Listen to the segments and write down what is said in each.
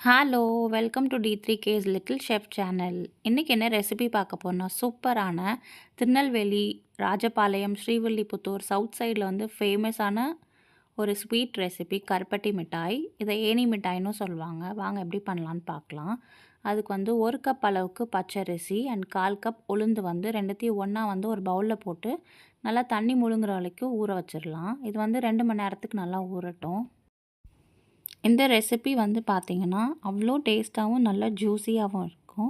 Hello! Welcome to D3K's little chef channel. இன்னைக்கு என்ன recipe பார்க்க போறோம்னா, சூப்பரான திருநெல்வேலி, ராஜபாளையம், ஸ்ரீவில்லிபுத்தூர் சவுத் சைடில் வந்து ஃபேமஸான ஒரு ஸ்வீட் ரெசிபி கருப்பட்டி மிட்டாய். இதை ஏணி மிட்டாய்ன்னு சொல்லுவாங்க. வாங்க எப்படி பண்ணலான்னு பார்க்கலாம். அதுக்கு வந்து 1 கப் அளவுக்கு பச்சரிசி அண்ட் 1/4 கப் உளுந்து வந்து 2த்தையும் ஒன்றா வந்து ஒரு பவுலில் போட்டு நல்லா தண்ணி முழுங்குற வரைக்கும் ஊற வச்சிடலாம். இது வந்து 2 மணி நேரத்துக்கு நல்லா ஊறட்டும். இந்த ரெசிபி வந்து பார்த்திங்கன்னா அவ்வளோ டேஸ்ட்டாகவும் நல்லா ஜூஸியாகவும் இருக்கும்.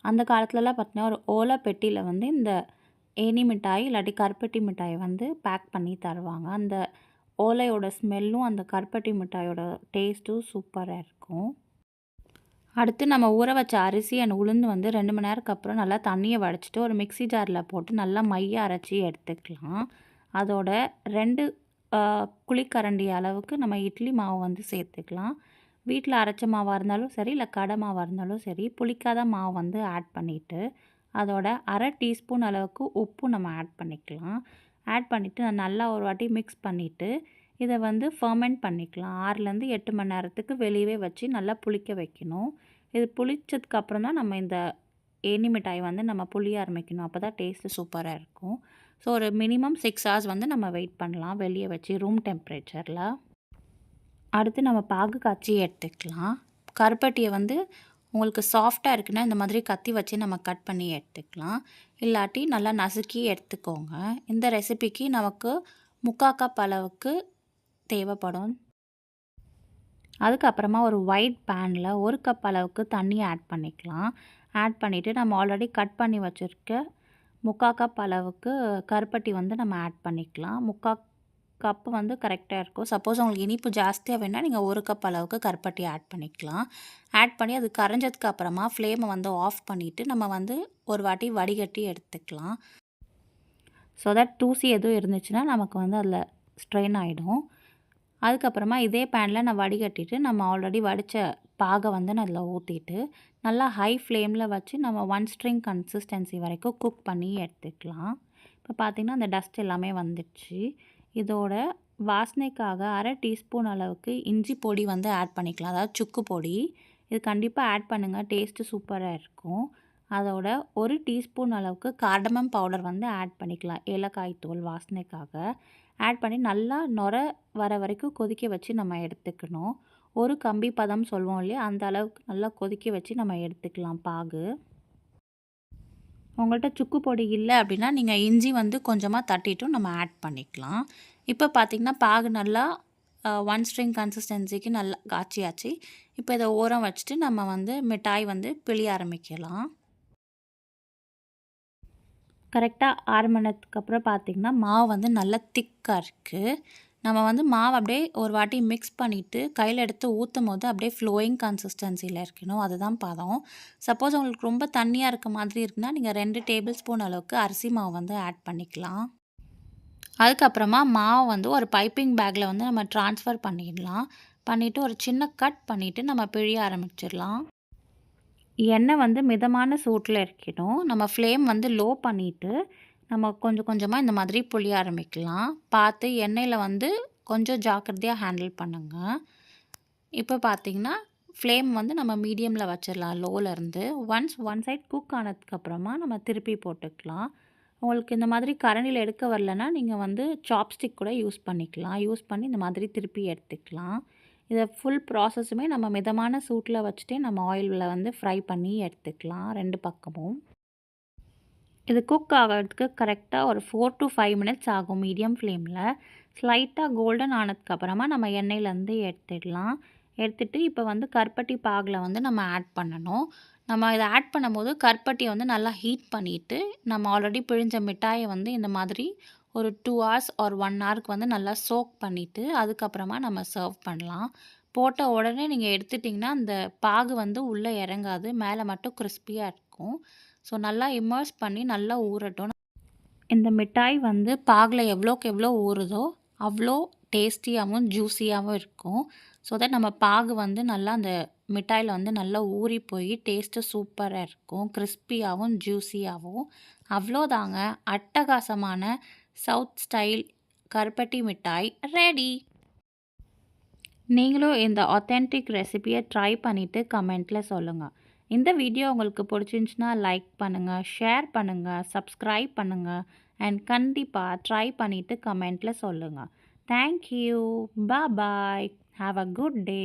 அந்த காலத்துலலாம் பார்த்திங்கன்னா ஒரு ஓலை பெட்டியில் வந்து இந்த ஏணி மிட்டாய் இல்லாட்டி கருப்பட்டி மிட்டாய் வந்து பேக் பண்ணி தருவாங்க. அந்த ஓலையோட ஸ்மெல்லும் அந்த கருப்பட்டி மிட்டாயோட டேஸ்ட்டும் சூப்பராக இருக்கும். அடுத்து நம்ம ஊற வச்ச அரிசி அண்ட் உளுந்து வந்து 2 மணி நேரத்துக்கு அப்புறம் நல்லா தண்ணியை வடிச்சிட்டு ஒரு மிக்ஸி ஜாரில் போட்டு நல்லா மைய அரைச்சி எடுத்துக்கலாம். அதோட 2 குழிக்கரண்டி அளவுக்கு நம்ம இட்லி மாவு வந்து சேர்த்துக்கலாம். வீட்டில் அரைச்ச மாவாக இருந்தாலும் சரி, இல்லை கடை மாவாக இருந்தாலும் சரி, புளிக்காத மாவு வந்து ஆட் பண்ணிவிட்டு அதோட 1/2 டீஸ்பூன் அளவுக்கு உப்பு நம்ம ஆட் பண்ணிக்கலாம். ஆட் பண்ணிவிட்டு நல்லா ஒரு வாட்டி மிக்ஸ் பண்ணிவிட்டு இதை வந்து ஃபர்மெண்ட் பண்ணிக்கலாம். 6லேருந்து 8 மணி நேரத்துக்கு வெளியவே வச்சு நல்லா புளிக்க வைக்கணும். இது புளிச்சதுக்கப்புறம் தான் நம்ம இந்த ஏணி மிட்டாய் வந்து நம்ம புளிய ஆரம்பிக்கணும். அப்போ தான் டேஸ்ட்டு சூப்பராக இருக்கும். ஸோ ஒரு மினிமம் 6 ஹவர்ஸ் வந்து நம்ம வெயிட் பண்ணலாம் வெளியே வச்சு ரூம் டெம்பரேச்சரில். அடுத்து நம்ம பாகு காய்ச்சி எடுத்துக்கலாம். கருப்பட்டியை வந்து உங்களுக்கு சாஃப்டாக இருக்குன்னா இந்த மாதிரி கத்தி வச்சு நம்ம கட் பண்ணி எடுத்துக்கலாம். இல்லாட்டி நல்லா நசுக்கி எடுத்துக்கோங்க. இந்த ரெசிபிக்கு நமக்கு 3/4 கப் அளவுக்கு தேவைப்படும். அதுக்கப்புறமா ஒரு ஒயிட் பேனில் 1 கப் அளவுக்கு தண்ணி ஆட் பண்ணிக்கலாம். ஆட் பண்ணிவிட்டு நம்ம ஆல்ரெடி கட் பண்ணி வச்சுருக்க 3/4 கப் அளவுக்கு கருப்பட்டி வந்து நம்ம ஆட் பண்ணிக்கலாம். 3/4 கப்பு வந்து கரெக்டாக இருக்கும். சப்போஸ் உங்களுக்கு இனிப்பு ஜாஸ்தியாக வேணால் நீங்கள் 1 கப் அளவுக்கு கருப்பட்டி ஆட் பண்ணிக்கலாம். ஆட் பண்ணி அது கரைஞ்சதுக்கு அப்புறமா ஃப்ளேமை வந்து ஆஃப் பண்ணிவிட்டு நம்ம வந்து ஒரு வாட்டி வடிகட்டி எடுத்துக்கலாம். ஸோ தட் தூசி எதுவும் இருந்துச்சுன்னா நமக்கு வந்து அதில் ஸ்ட்ரெயின் ஆகிடும். அதுக்கப்புறமா இதே பேனில் நான் வடிகட்டிட்டு நம்ம ஆல்ரெடி வடித்த பாகை வந்து நான் அதில் ஊற்றிட்டு நல்லா ஹை ஃப்ளேமில் வச்சு நம்ம 1 ஸ்ட்ரிங் கன்சிஸ்டன்சி வரைக்கும் குக் பண்ணி எடுத்துக்கலாம். இப்போ பார்த்திங்கன்னா அந்த டஸ்ட் எல்லாமே வந்துடுச்சு. இதோட வாசனைக்காக 1/2 டீஸ்பூன் அளவுக்கு இஞ்சி பொடி வந்து ஆட் பண்ணிக்கலாம். அதாவது சுக்கு பொடி. இது கண்டிப்பாக ஆட் பண்ணுங்கள், டேஸ்ட்டு சூப்பராக இருக்கும். அதோட 1 டீஸ்பூன் அளவுக்கு கார்டமம் பவுடர் வந்து ஆட் பண்ணிக்கலாம், ஏலக்காய் தூள் வாசனைக்காக. ஆட் பண்ணி நல்லா நுர வர வரைக்கும் கொதிக்க வச்சு நம்ம எடுத்துக்கணும். ஒரு கம்பி பதம் சொல்லுவோம் இல்லையா, அந்த அளவுக்கு நல்லா கொதிக்க வச்சு நம்ம எடுத்துக்கலாம் பாகு. உங்கள்கிட்ட சுக்கு பொடி இல்லை அப்படின்னா நீங்கள் இஞ்சி வந்து கொஞ்சமாக தட்டிட்டும் நம்ம ஆட் பண்ணிக்கலாம். இப்போ பார்த்திங்கன்னா பாகு நல்லா 1 ஸ்ட்ரிங் கன்சிஸ்டன்சிக்கு நல்லா காய்ச்சியாச்சு. இப்போ இதை ஓரம் வச்சுட்டு நம்ம வந்து மிட்டாய் வந்து பிழிய ஆரம்பிக்கலாம். கரெக்டாக 6 மணி நேரத்துக்கு அப்புறம் பார்த்திங்கன்னா மாவு வந்து நல்லா திக்காக இருக்குது. நம்ம வந்து மாவு அப்படியே ஒரு வாட்டி மிக்ஸ் பண்ணிவிட்டு கையில் எடுத்து ஊற்றும் போது அப்படியே ஃப்ளோயிங் கன்சிஸ்டன்சியில் இருக்கணும். அதுதான் பதம். சப்போஸ் உங்களுக்கு ரொம்ப தண்ணியாக இருக்க மாதிரி இருக்குன்னா நீங்கள் 2 டேபிள் ஸ்பூன் அளவுக்கு அரிசி மாவு வந்து ஆட் பண்ணிக்கலாம். அதுக்கப்புறமா மாவு வந்து ஒரு பைப்பிங் பேக்கில் வந்து நம்ம ட்ரான்ஸ்ஃபர் பண்ணிடலாம். பண்ணிவிட்டு ஒரு சின்ன கட் பண்ணிவிட்டு நம்ம பிழிய ஆரம்பிச்சிடலாம். எண்ணெய் வந்து மிதமான சூட்டில் இருக்கணும். நம்ம ஃப்ளேம் வந்து லோ பண்ணிவிட்டு நம்ம கொஞ்சம் கொஞ்சமாக இந்த மாதிரி புழிய ஆரம்பிக்கலாம். பார்த்து எண்ணெயில் வந்து கொஞ்சம் ஜாக்கிரதையாக ஹேண்டில் பண்ணுங்கள். இப்போ பார்த்திங்கன்னா ஃப்ளேம் வந்து நம்ம மீடியமில் வச்சிடலாம், லோவிலேருந்து. ஒன் சைட் குக் ஆனதுக்கப்புறமா நம்ம திருப்பி போட்டுக்கலாம். உங்களுக்கு இந்த மாதிரி கரண்டியில் எடுக்க வரலன்னா நீங்கள் வந்து சாப்ஸ்டிக் கூட யூஸ் பண்ணிக்கலாம். யூஸ் பண்ணி இந்த மாதிரி திருப்பி எடுத்துக்கலாம். இதை ஃபுல் ப்ராசஸுமே நம்ம மிதமான சூட்டில் வச்சுட்டே நம்ம ஆயிலில் வந்து ஃப்ரை பண்ணி எடுத்துக்கலாம் 2 பக்கமும். இது குக் ஆகிறதுக்கு கரெக்டாக ஒரு 4 to 5 மினிட்ஸ் ஆகும் மீடியம் ஃப்ளேமில். ஸ்லைட்டாக கோல்டன் ஆனதுக்கப்புறமா நம்ம எண்ணெயிலேருந்து எடுத்துடலாம். எடுத்துகிட்டு இப்போ வந்து கருப்பட்டி பாகில் வந்து நம்ம ஆட் பண்ணணும். நம்ம இதை ஆட் பண்ணும்போது கருப்பட்டியை வந்து நல்லா ஹீட் பண்ணிவிட்டு நம்ம ஆல்ரெடி பிழிஞ்ச மிட்டாயை வந்து இந்த மாதிரி ஒரு 2 hours ஆர் 1 hourக்கு வந்து நல்லா சோக் பண்ணிவிட்டு அதுக்கப்புறமா நம்ம சர்வ் பண்ணலாம். போட்ட உடனே நீங்கள் எடுத்துட்டிங்கன்னா அந்த பாகு வந்து உள்ளே இறங்காது, மேலே மட்டும் கிறிஸ்பியாக இருக்கும். ஸோ நல்லா இம்மர்ஸ் பண்ணி நல்லா ஊறட்டும். இந்த மிட்டாய் வந்து பாகில் எவ்வளோக்கு எவ்வளோ ஊறுதோ அவ்வளோ டேஸ்டியாகவும் ஜூஸியாகவும் இருக்கும். ஸோ தட் நம்ம பாகு வந்து நல்லா அந்த மிட்டாயில் வந்து நல்லா ஊறி போய் டேஸ்ட்டு சூப்பராக இருக்கும், கிறிஸ்பியாகவும் ஜூஸியாகவும். அவ்வளோதாங்க, அட்டகாசமான சவுத் ஸ்டைல் கருப்பட்டி மிட்டாய் ரெடி. நீங்களும் இந்த ஆத்தென்டிக் ரெசிபியை ட்ரை பண்ணிவிட்டு கமெண்ட்டில் சொல்லுங்கள். இந்த வீடியோ உங்களுக்கு பிடிச்சிருந்துச்சுன்னா லைக் பண்ணுங்கள், ஷேர் பண்ணுங்கள், சப்ஸ்கிரைப் பண்ணுங்கள் அண்ட் கண்டிப்பாக ட்ரை பண்ணிவிட்டு கமெண்ட்டில் சொல்லுங்கள். Thank you. Bye. Have a good day.